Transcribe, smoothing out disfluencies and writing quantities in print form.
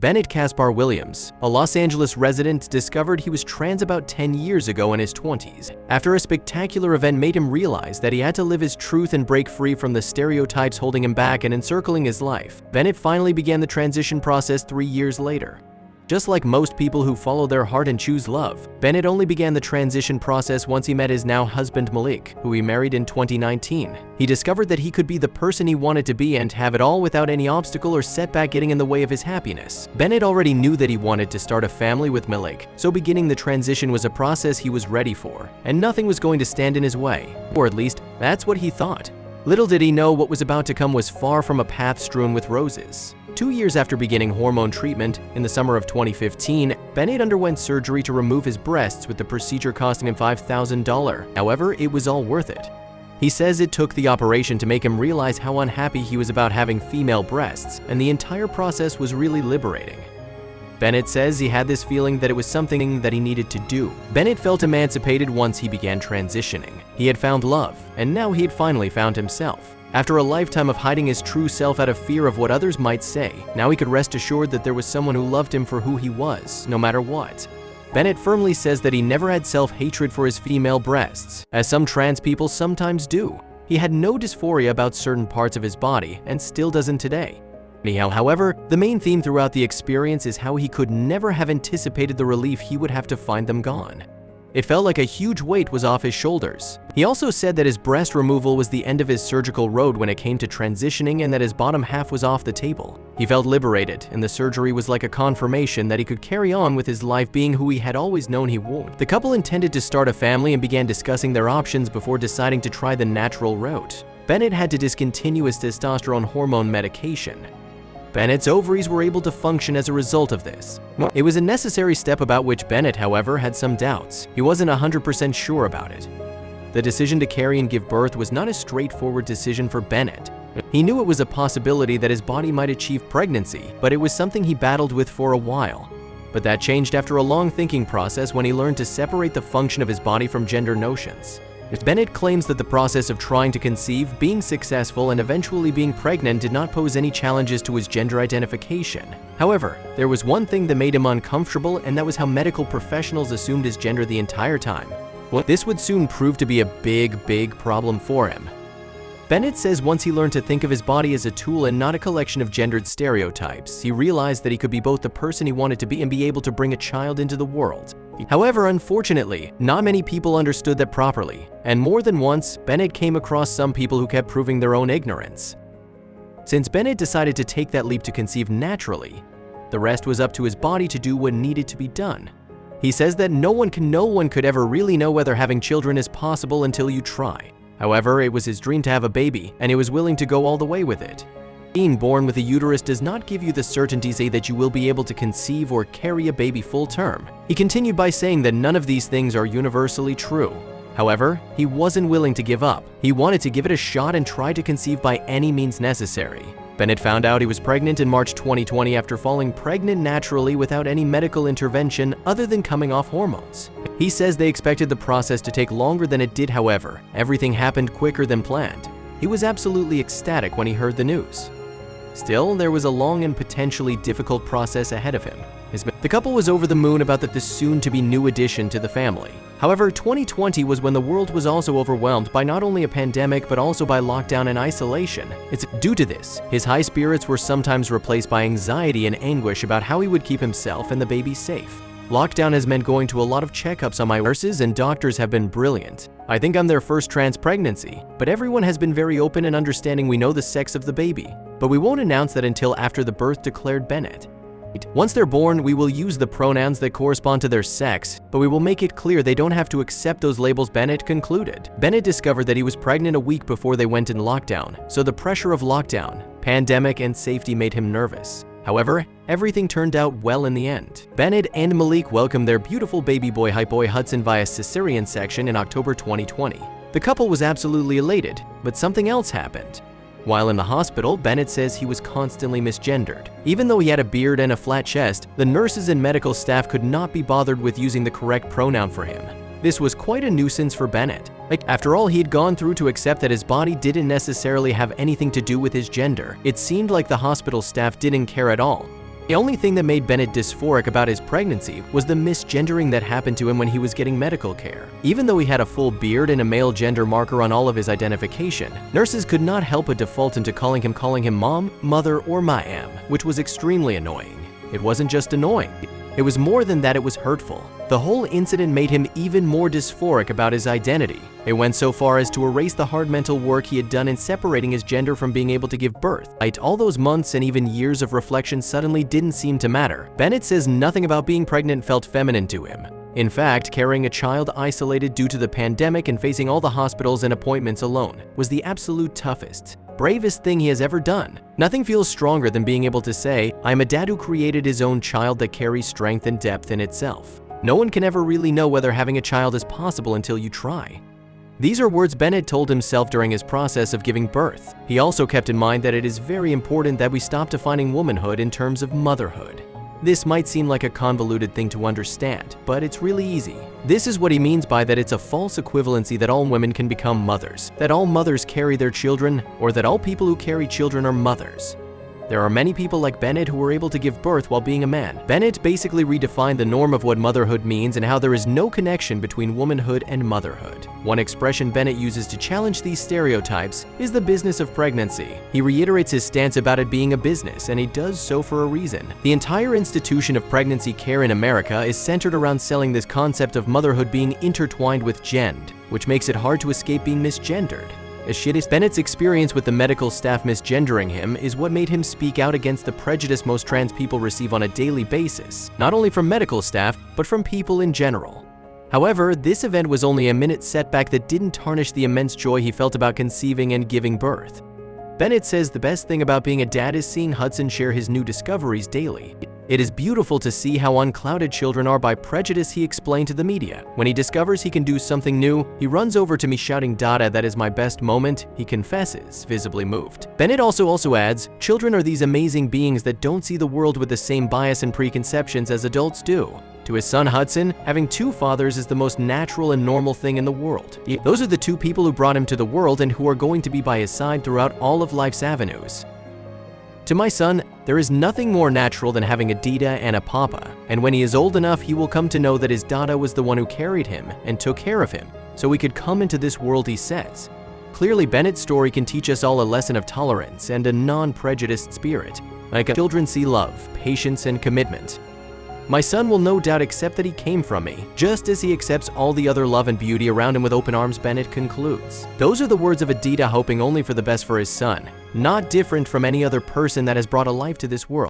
Bennett Caspar Williams, a Los Angeles resident, discovered he was trans about 10 years ago in his 20s, after a spectacular event made him realize that he had to live his truth and break free from the stereotypes holding him back and encircling his life. Bennett finally began the transition process 3 years later. Just like most people who follow their heart and choose love, Bennett only began the transition process once he met his now husband Malik, who he married in 2019. He discovered that he could be the person he wanted to be and have it all without any obstacle or setback getting in the way of his happiness. Bennett already knew that he wanted to start a family with Malik, so beginning the transition was a process he was ready for, and nothing was going to stand in his way. Or at least, that's what he thought. Little did he know what was about to come was far from a path strewn with roses. 2 years after beginning hormone treatment, in the summer of 2015, Bennett underwent surgery to remove his breasts, with the procedure costing him $5,000. However, it was all worth it. He says it took the operation to make him realize how unhappy he was about having female breasts, and the entire process was really liberating. Bennett says he had this feeling that it was something that he needed to do. Bennett felt emancipated once he began transitioning. He had found love, and now he had finally found himself. After a lifetime of hiding his true self out of fear of what others might say, now he could rest assured that there was someone who loved him for who he was, no matter what. Bennett firmly says that he never had self-hatred for his female breasts, as some trans people sometimes do. He had no dysphoria about certain parts of his body, and still doesn't today. However, the main theme throughout the experience is how he could never have anticipated the relief he would have to find them gone. It felt like a huge weight was off his shoulders. He also said that his breast removal was the end of his surgical road when it came to transitioning, and that his bottom half was off the table. He felt liberated, and the surgery was like a confirmation that he could carry on with his life being who he had always known he would. The couple intended to start a family and began discussing their options before deciding to try the natural route. Bennett had to discontinue his testosterone hormone medication. Bennett's ovaries were able to function as a result of this. It was a necessary step about which Bennett, however, had some doubts. He wasn't 100% sure about it. The decision to carry and give birth was not a straightforward decision for Bennett. He knew it was a possibility that his body might achieve pregnancy, but it was something he battled with for a while. But that changed after a long thinking process when he learned to separate the function of his body from gender notions. Bennett claims that the process of trying to conceive, being successful, and eventually being pregnant did not pose any challenges to his gender identification. However, there was one thing that made him uncomfortable, and that was how medical professionals assumed his gender the entire time. This would soon prove to be a big problem for him. Bennett says once he learned to think of his body as a tool and not a collection of gendered stereotypes, he realized that he could be both the person he wanted to be and be able to bring a child into the world. However, unfortunately, not many people understood that properly, and more than once, Bennett came across some people who kept proving their own ignorance. Since Bennett decided to take that leap to conceive naturally, the rest was up to his body to do what needed to be done. He says that no one could ever really know whether having children is possible until you try. However, it was his dream to have a baby, and he was willing to go all the way with it. Being born with a uterus does not give you the certainty that you will be able to conceive or carry a baby full term. He continued by saying that none of these things are universally true. However, he wasn't willing to give up. He wanted to give it a shot and try to conceive by any means necessary. Bennett found out he was pregnant in March 2020 after falling pregnant naturally without any medical intervention other than coming off hormones. He says they expected the process to take longer than it did. However, everything happened quicker than planned. He was absolutely ecstatic when he heard the news. Still, there was a long and potentially difficult process ahead of him. The couple was over the moon about the soon-to-be new addition to the family. However, 2020 was when the world was also overwhelmed by not only a pandemic but also by lockdown and isolation. It's due to this, his high spirits were sometimes replaced by anxiety and anguish about how he would keep himself and the baby safe. Lockdown has meant going to a lot of checkups on my nurses and doctors have been brilliant. I think I'm their first trans pregnancy, but everyone has been very open and understanding. We know the sex of the baby, but we won't announce that until after the birth, declared Bennett. Once they're born, we will use the pronouns that correspond to their sex, but we will make it clear they don't have to accept those labels, Bennett concluded. Bennett discovered that he was pregnant a week before they went in lockdown, so the pressure of lockdown, pandemic, and safety made him nervous. However, everything turned out well in the end. Bennett and Malik welcomed their beautiful baby boy Hudson via cesarean section in October 2020. The couple was absolutely elated, but something else happened. While in the hospital, Bennett says he was constantly misgendered. Even though he had a beard and a flat chest, the nurses and medical staff could not be bothered with using the correct pronoun for him. This was quite a nuisance for Bennett. After all he'd gone through to accept that his body didn't necessarily have anything to do with his gender, it seemed like the hospital staff didn't care at all. The only thing that made Bennett dysphoric about his pregnancy was the misgendering that happened to him when he was getting medical care. Even though he had a full beard and a male gender marker on all of his identification, nurses could not help but default into calling him mom, mother, or ma'am, which was extremely annoying. It wasn't just annoying. It was more than that, it was hurtful. The whole incident made him even more dysphoric about his identity. It went so far as to erase the hard mental work he had done in separating his gender from being able to give birth. All those months and even years of reflection suddenly didn't seem to matter. Bennett says nothing about being pregnant felt feminine to him. In fact, carrying a child isolated due to the pandemic and facing all the hospitals and appointments alone was the absolute toughest, bravest thing he has ever done. Nothing feels stronger than being able to say, "I'm a dad who created his own child," that carries strength and depth in itself. No one can ever really know whether having a child is possible until you try. These are words Bennett told himself during his process of giving birth. He also kept in mind that it is very important that we stop defining womanhood in terms of motherhood. This might seem like a convoluted thing to understand, but it's really easy. This is what he means by that it's a false equivalency that all women can become mothers, that all mothers carry their children, or that all people who carry children are mothers. There are many people like Bennett who were able to give birth while being a man. Bennett basically redefined the norm of what motherhood means and how there is no connection between womanhood and motherhood. One expression Bennett uses to challenge these stereotypes is the business of pregnancy. He reiterates his stance about it being a business, and he does so for a reason. The entire institution of pregnancy care in America is centered around selling this concept of motherhood being intertwined with gend, which makes it hard to escape being misgendered. As shit as Bennett's experience with the medical staff misgendering him is what made him speak out against the prejudice most trans people receive on a daily basis, not only from medical staff, but from people in general. However, this event was only a minute setback that didn't tarnish the immense joy he felt about conceiving and giving birth. Bennett says the best thing about being a dad is seeing Hudson share his new discoveries daily. It is beautiful to see how unclouded children are by prejudice, he explained to the media. When he discovers he can do something new, he runs over to me shouting, "Dada, that is my best moment," he confesses, visibly moved. Bennett also adds, "Children are these amazing beings that don't see the world with the same bias and preconceptions as adults do." To his son Hudson, having two fathers is the most natural and normal thing in the world. Those are the two people who brought him to the world and who are going to be by his side throughout all of life's avenues. To my son, there is nothing more natural than having a Dida and a Papa, and when he is old enough, he will come to know that his Dada was the one who carried him and took care of him, so he could come into this world, he says. Clearly, Bennett's story can teach us all a lesson of tolerance and a non-prejudiced spirit. Like children see love, patience, and commitment. My son will no doubt accept that he came from me, just as he accepts all the other love and beauty around him with open arms, Bennett concludes. Those are the words of a Dida hoping only for the best for his son, not different from any other person that has brought a life to this world.